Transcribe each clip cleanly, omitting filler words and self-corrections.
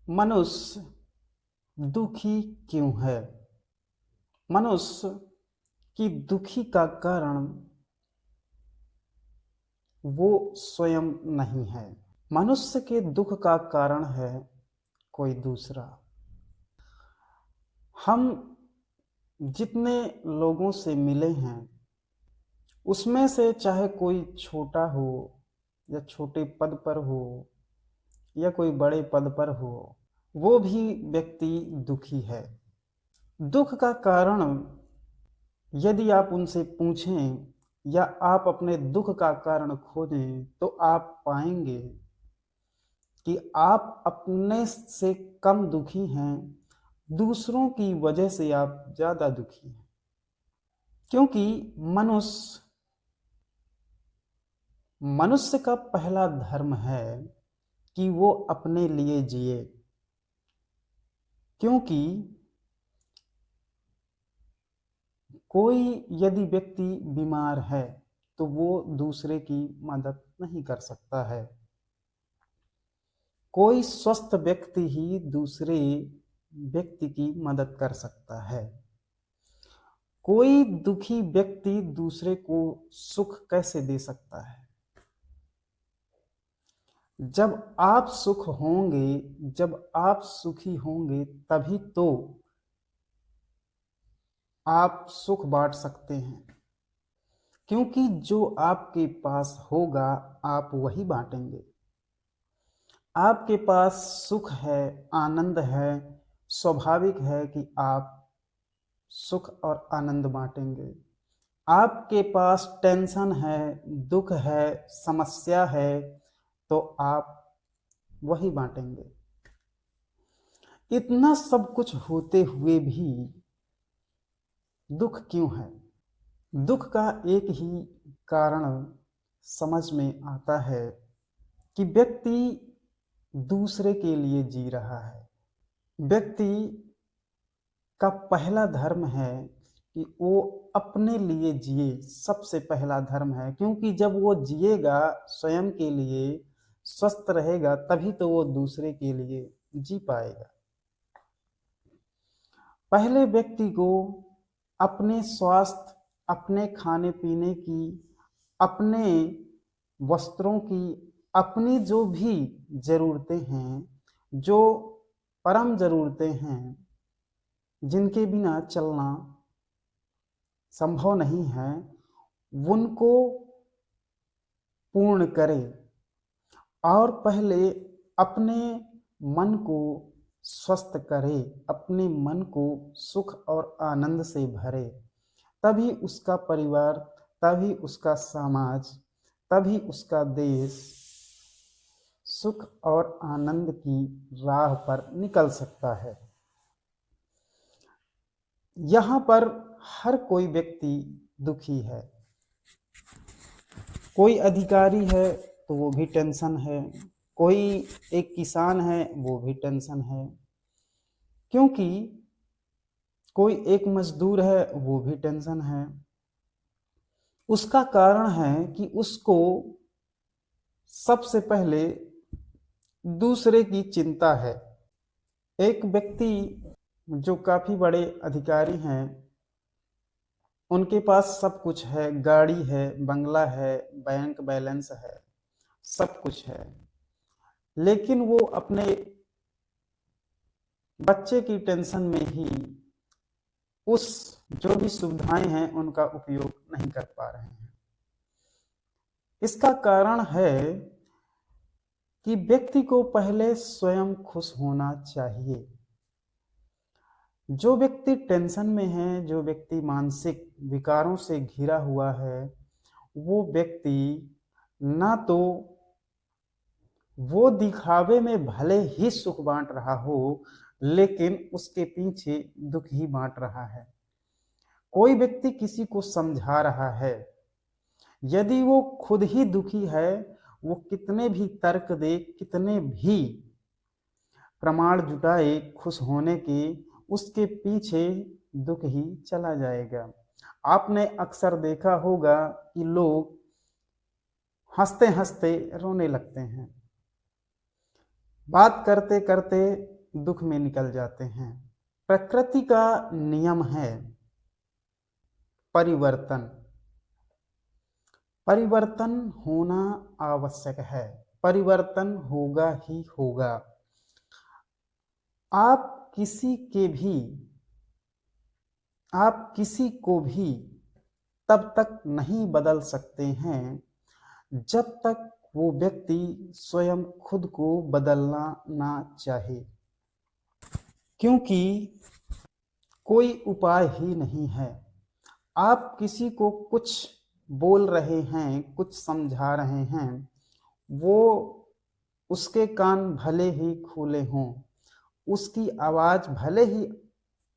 मनुष्य दुखी क्यों है? मनुष्य की दुखी का कारण वो स्वयं नहीं है। मनुष्य के दुख का कारण है कोई दूसरा। हम जितने लोगों से मिले हैं उसमें से चाहे कोई छोटा हो या छोटे पद पर हो या कोई बड़े पद पर हो, वो भी व्यक्ति दुखी है। दुख का कारण यदि आप उनसे पूछें या आप अपने दुख का कारण खोजें तो आप पाएंगे कि आप अपने से कम दुखी हैं, दूसरों की वजह से आप ज्यादा दुखी हैं। क्योंकि मनुष्य मनुष्य का पहला धर्म है कि वो अपने लिए जिए। क्योंकि कोई यदि व्यक्ति बीमार है तो वो दूसरे की मदद नहीं कर सकता है। कोई स्वस्थ व्यक्ति ही दूसरे व्यक्ति की मदद कर सकता है। कोई दुखी व्यक्ति दूसरे को सुख कैसे दे सकता है? जब आप सुख होंगे, जब आप सुखी होंगे, तभी तो आप सुख बांट सकते हैं। क्योंकि जो आपके पास होगा आप वही बांटेंगे। आपके पास सुख है, आनंद है, स्वाभाविक है कि आप सुख और आनंद बांटेंगे। आपके पास टेंशन है, दुख है, समस्या है, तो आप वही बांटेंगे। इतना सब कुछ होते हुए भी दुख क्यों है? दुख का एक ही कारण समझ में आता है कि व्यक्ति दूसरे के लिए जी रहा है। व्यक्ति का पहला धर्म है कि वो अपने लिए जिए, सबसे पहला धर्म है। क्योंकि जब वो जिएगा स्वयं के लिए, स्वस्थ रहेगा, तभी तो वो दूसरे के लिए जी पाएगा। पहले व्यक्ति को अपने स्वास्थ्य, अपने खाने पीने की, अपने वस्त्रों की, अपनी जो भी जरूरतें हैं, जो परम जरूरतें हैं, जिनके बिना चलना संभव नहीं है, उनको पूर्ण करे। और पहले अपने मन को स्वस्थ करे, अपने मन को सुख और आनंद से भरे। तभी उसका परिवार, तभी उसका समाज, तभी उसका देश सुख और आनंद की राह पर निकल सकता है। यहाँ पर हर कोई व्यक्ति दुखी है। कोई अधिकारी है तो वो भी टेंशन है, कोई एक किसान है वो भी टेंशन है, क्योंकि कोई एक मजदूर है वो भी टेंशन है। उसका कारण है कि उसको सबसे पहले दूसरे की चिंता है। एक व्यक्ति जो काफी बड़े अधिकारी हैं, उनके पास सब कुछ है, गाड़ी है, बंगला है, बैंक बैलेंस है, सब कुछ है, लेकिन वो अपने बच्चे की टेंशन में ही उस जो भी सुविधाएं हैं उनका उपयोग नहीं कर पा रहे हैं। इसका कारण है कि व्यक्ति को पहले स्वयं खुश होना चाहिए। जो व्यक्ति टेंशन में है, जो व्यक्ति मानसिक विकारों से घिरा हुआ है, वो व्यक्ति ना तो वो दिखावे में भले ही सुख बांट रहा हो, लेकिन उसके पीछे दुख ही बांट रहा है। कोई व्यक्ति किसी को समझा रहा है, यदि वो खुद ही दुखी है, वो कितने भी तर्क दे, कितने भी प्रमाण जुटाए खुश होने के, उसके पीछे दुख ही चला जाएगा। आपने अक्सर देखा होगा कि लोग हंसते हंसते रोने लगते हैं। बात करते करते दुख में निकल जाते हैं। प्रकृति का नियम है परिवर्तन। परिवर्तन होना आवश्यक है, परिवर्तन होगा ही होगा। आप किसी के भी आप किसी को भी तब तक नहीं बदल सकते हैं जब तक वो व्यक्ति स्वयं खुद को बदलना ना चाहे, क्योंकि कोई उपाय ही नहीं है। आप किसी को कुछ बोल रहे हैं, कुछ समझा रहे हैं, वो उसके कान भले ही खुले हों, उसकी आवाज भले ही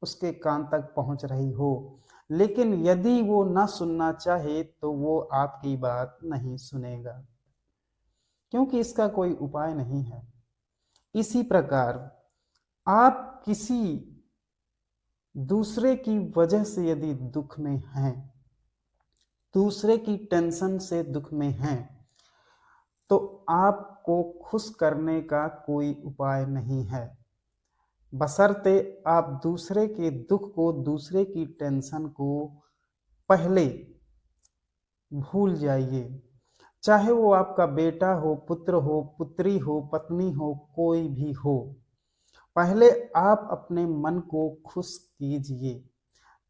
उसके कान तक पहुंच रही हो, लेकिन यदि वो ना सुनना चाहे तो वो आपकी बात नहीं सुनेगा, क्योंकि इसका कोई उपाय नहीं है। इसी प्रकार आप किसी दूसरे की वजह से यदि दुख में हैं, दूसरे की टेंशन से दुख में हैं, तो आपको खुश करने का कोई उपाय नहीं है, बशर्ते आप दूसरे के दुख को, दूसरे की टेंशन को पहले भूल जाइए। चाहे वो आपका बेटा हो, पुत्र हो, पुत्री हो, पत्नी हो, कोई भी हो, पहले आप अपने मन को खुश कीजिए,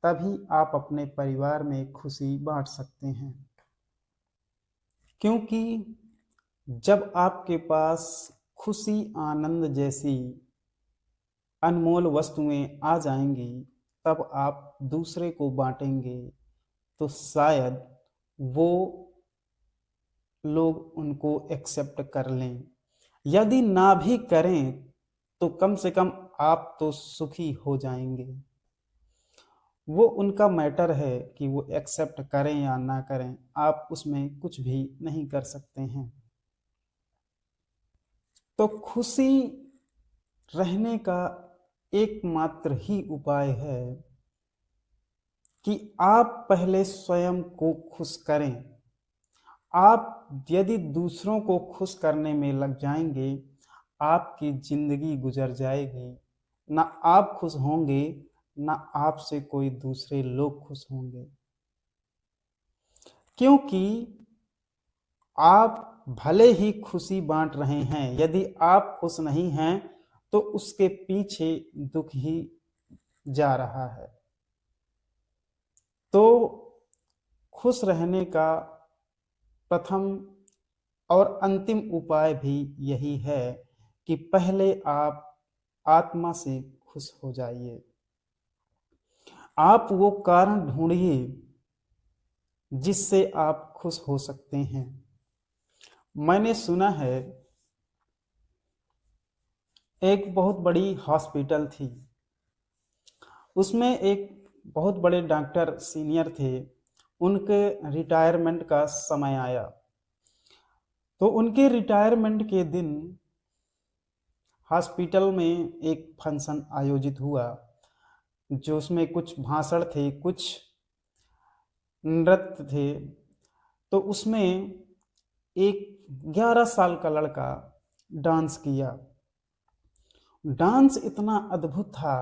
तभी आप अपने परिवार में खुशी बांट सकते हैं। क्योंकि जब आपके पास खुशी, आनंद जैसी अनमोल वस्तुएं आ जाएंगी, तब आप दूसरे को बांटेंगे तो शायद वो लोग उनको एक्सेप्ट कर लें। यदि ना भी करें तो कम से कम आप तो सुखी हो जाएंगे। वो उनका मैटर है कि वो एक्सेप्ट करें या ना करें, आप उसमें कुछ भी नहीं कर सकते हैं। तो खुशी रहने का एकमात्र ही उपाय है कि आप पहले स्वयं को खुश करें। आप यदि दूसरों को खुश करने में लग जाएंगे, आपकी जिंदगी गुजर जाएगी, ना आप खुश होंगे, ना आपसे कोई दूसरे लोग खुश होंगे, क्योंकि आप भले ही खुशी बांट रहे हैं, यदि आप खुश नहीं हैं तो उसके पीछे दुख ही जा रहा है। तो खुश रहने का प्रथम और अंतिम उपाय भी यही है कि पहले आप आत्मा से खुश हो जाइए। आप वो कारण ढूंढिए जिससे आप खुश हो सकते हैं। मैंने सुना है एक बहुत बड़ी हॉस्पिटल थी, उसमें एक बहुत बड़े डॉक्टर सीनियर थे, उनके रिटायरमेंट का समय आया। तो उनके रिटायरमेंट के दिन हॉस्पिटल में एक फंक्शन आयोजित हुआ, जो उसमें कुछ भाषण थे, कुछ नृत्य थे। तो उसमें एक 11 साल का लड़का डांस किया। डांस इतना अद्भुत था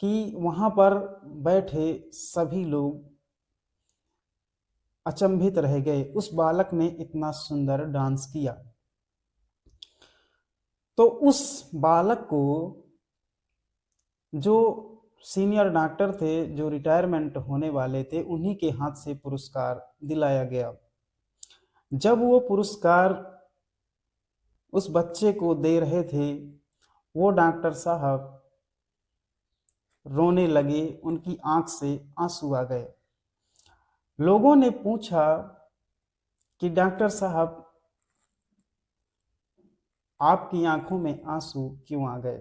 कि वहां पर बैठे सभी लोग अचंभित रह गए, उस बालक ने इतना सुंदर डांस किया। तो उस बालक को जो सीनियर डॉक्टर थे, जो रिटायरमेंट होने वाले थे, उन्हीं के हाथ से पुरस्कार दिलाया गया। जब वो पुरस्कार उस बच्चे को दे रहे थे, वो डॉक्टर साहब रोने लगे, उनकी आंख से आंसू आ गए। लोगों ने पूछा कि डॉक्टर साहब, आपकी आंखों में आंसू क्यों आ गए?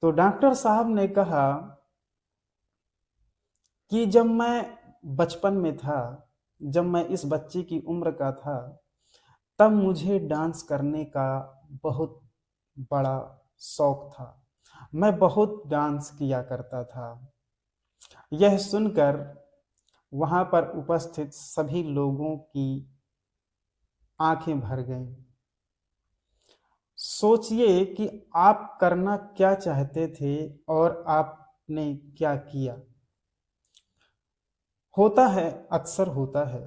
तो डॉक्टर साहब ने कहा कि जब मैं बचपन में था, जब मैं इस बच्चे की उम्र का था, तब मुझे डांस करने का बहुत बड़ा शौक था। मैं बहुत डांस किया करता था। यह सुनकर वहां पर उपस्थित सभी लोगों की आंखें भर गईं। सोचिए कि आप करना क्या चाहते थे और आपने क्या किया। होता है, अक्सर होता है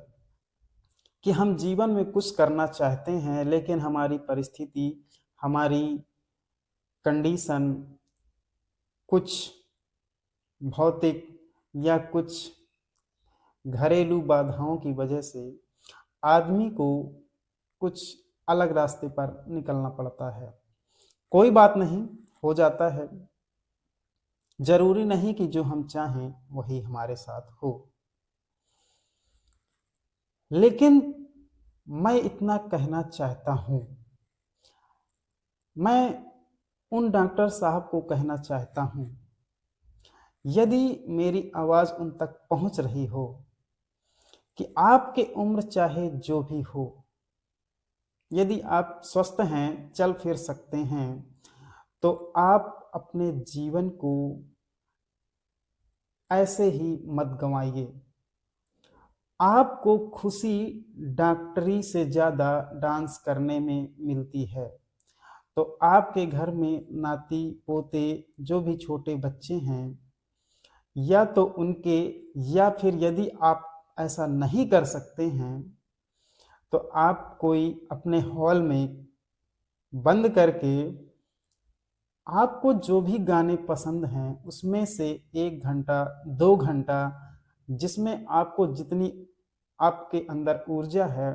कि हम जीवन में कुछ करना चाहते हैं, लेकिन हमारी परिस्थिति, हमारी कंडीशन, कुछ भौतिक या कुछ घरेलू बाधाओं की वजह से आदमी को कुछ अलग रास्ते पर निकलना पड़ता है। कोई बात नहीं, हो जाता है। जरूरी नहीं कि जो हम चाहें वही हमारे साथ हो। लेकिन मैं इतना कहना चाहता हूं, मैं उन डॉक्टर साहब को कहना चाहता हूं, यदि मेरी आवाज उन तक पहुंच रही हो, कि आपकी उम्र चाहे जो भी हो, यदि आप स्वस्थ हैं, चल फिर सकते हैं, तो आप अपने जीवन को ऐसे ही मत गंवाइए। आपको खुशी डॉक्टरी से ज़्यादा डांस करने में मिलती है। तो आपके घर में नाती पोते जो भी छोटे बच्चे हैं, या तो उनके, या फिर यदि आप ऐसा नहीं कर सकते हैं, तो आप कोई अपने हॉल में बंद करके आपको जो भी गाने पसंद हैं उसमें से 1 घंटा 2 घंटा, जिसमें आपको जितनी आपके अंदर ऊर्जा है,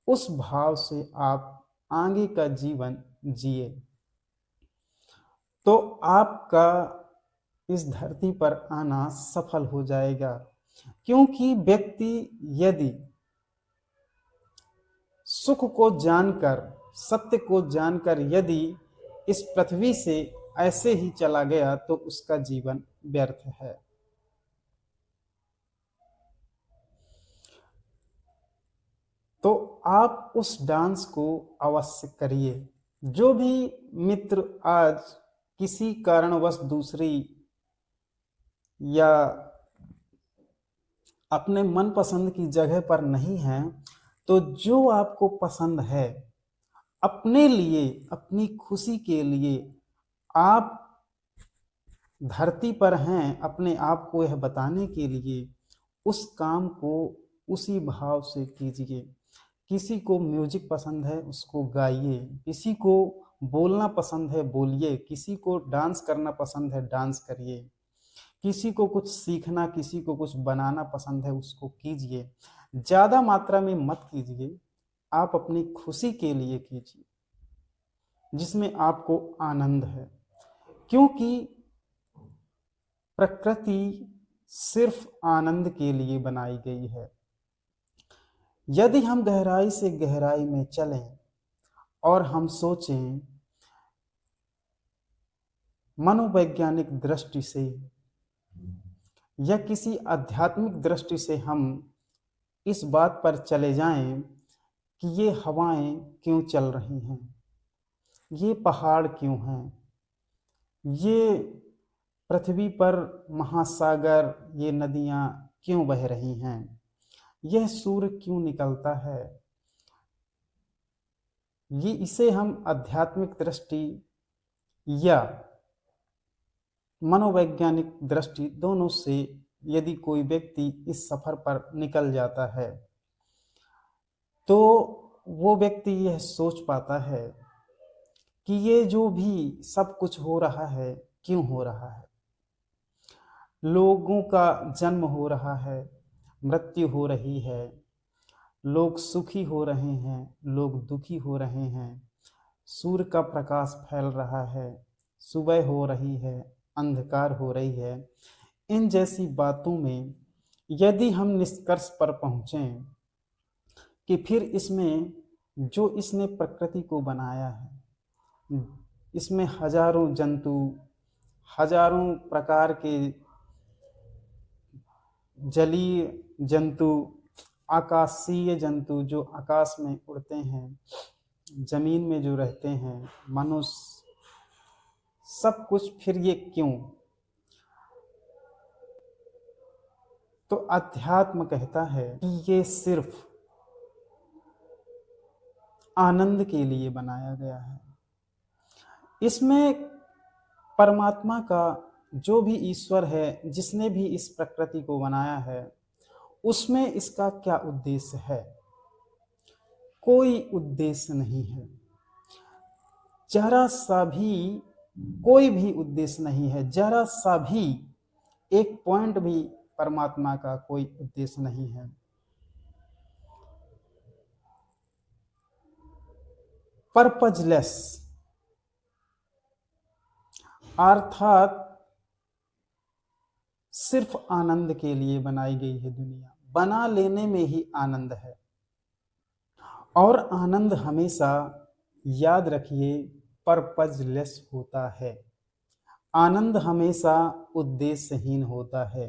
उस भाव से आप आगे का जीवन जिए, तो आपका इस धरती पर आना सफल हो जाएगा। क्योंकि व्यक्ति यदि सुख को जानकर, सत्य को जानकर यदि इस पृथ्वी से ऐसे ही चला गया, तो उसका जीवन व्यर्थ है। तो आप उस डांस को अवश्य करिए। जो भी मित्र आज किसी कारणवश दूसरी या अपने मनपसंद की जगह पर नहीं हैं, तो जो आपको पसंद है, अपने लिए, अपनी खुशी के लिए आप धरती पर हैं, अपने आप को यह बताने के लिए उस काम को उसी भाव से कीजिए। किसी को म्यूजिक पसंद है, उसको गाइए। किसी को बोलना पसंद है, बोलिए। किसी को डांस करना पसंद है, डांस करिए। किसी को कुछ सीखना, किसी को कुछ बनाना पसंद है, उसको कीजिए। ज़्यादा मात्रा में मत कीजिए, आप अपनी खुशी के लिए कीजिए, जिसमें आपको आनंद है। क्योंकि प्रकृति सिर्फ आनंद के लिए बनाई गई है। यदि हम गहराई से गहराई में चलें और हम सोचें मनोवैज्ञानिक दृष्टि से या किसी आध्यात्मिक दृष्टि से, हम इस बात पर चले जाएं कि ये हवाएं क्यों चल रही हैं, ये पहाड़ क्यों हैं, ये पृथ्वी पर महासागर, ये नदियां क्यों बह रही हैं, यह सूर्य क्यों निकलता है, ये इसे हम आध्यात्मिक दृष्टि या मनोवैज्ञानिक दृष्टि दोनों से यदि कोई व्यक्ति इस सफर पर निकल जाता है, तो वो व्यक्ति यह सोच पाता है कि ये जो भी सब कुछ हो रहा है, क्यों हो रहा है। लोगों का जन्म हो रहा है, मृत्यु हो रही है, लोग सुखी हो रहे हैं, लोग दुखी हो रहे हैं, सूर्य का प्रकाश फैल रहा है, सुबह हो रही है, अंधकार हो रही है। इन जैसी बातों में यदि हम निष्कर्ष पर पहुँचें कि फिर इसमें जो इसने प्रकृति को बनाया है, इसमें हजारों जंतु, हजारों प्रकार के जलीय जंतु, आकाशीय जंतु जो आकाश में उड़ते हैं, जमीन में जो रहते हैं, मनुष्य, सब कुछ, फिर ये क्यों? तो अध्यात्म कहता है कि ये सिर्फ आनंद के लिए बनाया गया है। इसमें परमात्मा का, जो भी ईश्वर है, जिसने भी इस प्रकृति को बनाया है, उसमें इसका क्या उद्देश्य है? कोई उद्देश्य नहीं है, जरा सा भी, कोई भी उद्देश्य नहीं है, जरा सा भी, एक पॉइंट भी परमात्मा का कोई उद्देश्य नहीं है। पर्पजलेस, अर्थात सिर्फ आनंद के लिए बनाई गई है दुनिया। बना लेने में ही आनंद है, और आनंद हमेशा, याद रखिए, पर्पजलेस होता है। आनंद हमेशा उद्देश्यहीन होता है।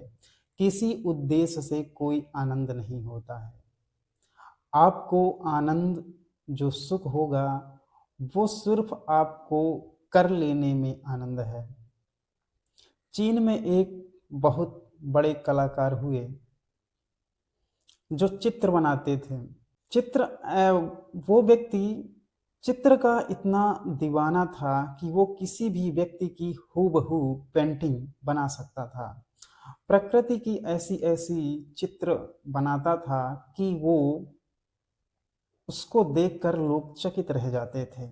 किसी उद्देश्य से कोई आनंद नहीं होता है। आपको आनंद, जो सुख होगा, वो सिर्फ आपको कर लेने में आनंद है। चीन में एक बहुत बड़े कलाकार हुए जो चित्र बनाते थे। वो व्यक्ति चित्र का इतना दीवाना था कि वो किसी भी व्यक्ति की हूबहू पेंटिंग बना सकता था। प्रकृति की ऐसी ऐसी चित्र बनाता था कि वो उसको देखकर लोग चकित रह जाते थे।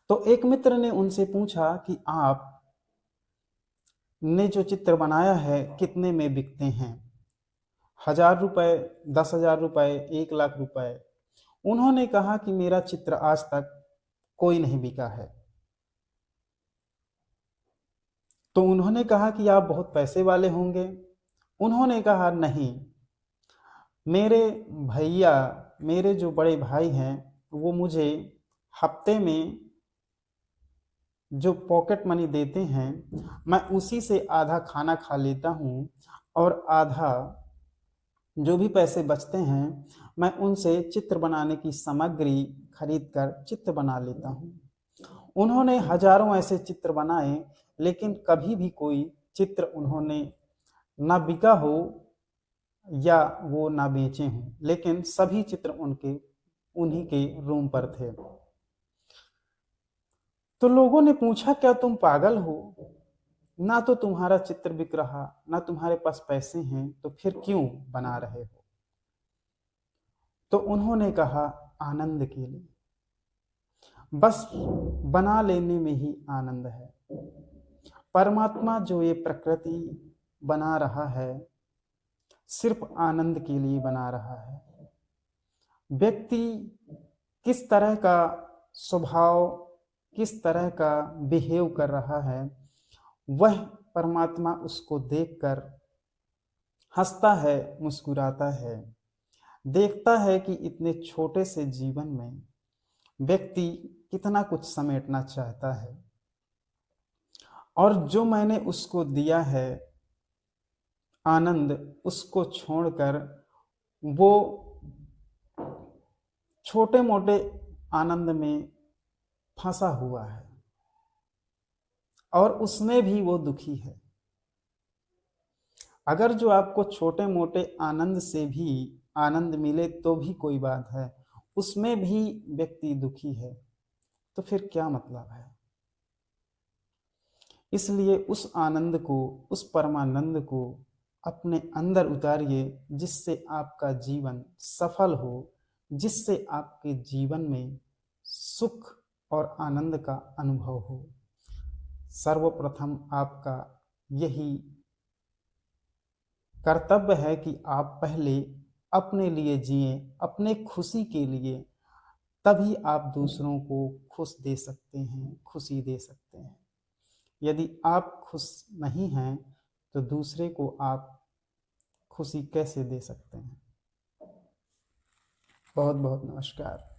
तो एक मित्र ने उनसे पूछा कि आप ने जो चित्र बनाया है कितने में बिकते हैं? 1000 रुपए, 10,000 रुपए, 1,00,000 रुपए। उन्होंने कहा कि मेरा चित्र आज तक कोई नहीं बिका है। तो उन्होंने कहा कि आप बहुत पैसे वाले होंगे। उन्होंने कहा नहीं, मेरे भैया, मेरे जो बड़े भाई हैं, वो मुझे हफ्ते में जो पॉकेट मनी देते हैं, मैं उसी से आधा खाना खा लेता हूँ, और आधा जो भी पैसे बचते हैं मैं उनसे चित्र बनाने की सामग्री खरीद कर चित्र बना लेता हूँ। उन्होंने हजारों ऐसे चित्र बनाए, लेकिन कभी भी कोई चित्र उन्होंने ना बिका हो या वो ना बेचे हों, लेकिन सभी चित्र उनके उन्हीं के रूम पर थे। तो लोगों ने पूछा, क्या तुम पागल हो? ना तो तुम्हारा चित्र बिक रहा, ना तुम्हारे पास पैसे हैं, तो फिर क्यों बना रहे हो? तो उन्होंने कहा, आनंद के लिए, बस बना लेने में ही आनंद है। परमात्मा जो ये प्रकृति बना रहा है, सिर्फ आनंद के लिए बना रहा है। व्यक्ति किस तरह का स्वभाव, किस तरह का बिहेव कर रहा है, वह परमात्मा उसको देखकर हंसता है, मुस्कुराता है, देखता है कि इतने छोटे से जीवन में व्यक्ति कितना कुछ समेटना चाहता है, और जो मैंने उसको दिया है आनंद, उसको छोड़कर वो छोटे मोटे आनंद में फंसा हुआ है, और उसमें भी वो दुखी है। अगर जो आपको छोटे मोटे आनंद से भी आनंद मिले तो भी कोई बात है, उसमें भी व्यक्ति दुखी है, तो फिर क्या मतलब है? इसलिए उस आनंद को, उस परमानंद को अपने अंदर उतारिए, जिससे आपका जीवन सफल हो, जिससे आपके जीवन में सुख और आनंद का अनुभव हो। सर्वप्रथम आपका यही कर्तव्य है कि आप पहले अपने लिए जिए, अपने खुशी के लिए, तभी आप दूसरों को खुश दे सकते हैं, खुशी दे सकते हैं। यदि आप खुश नहीं हैं तो दूसरे को आप खुशी कैसे दे सकते हैं? बहुत बहुत नमस्कार।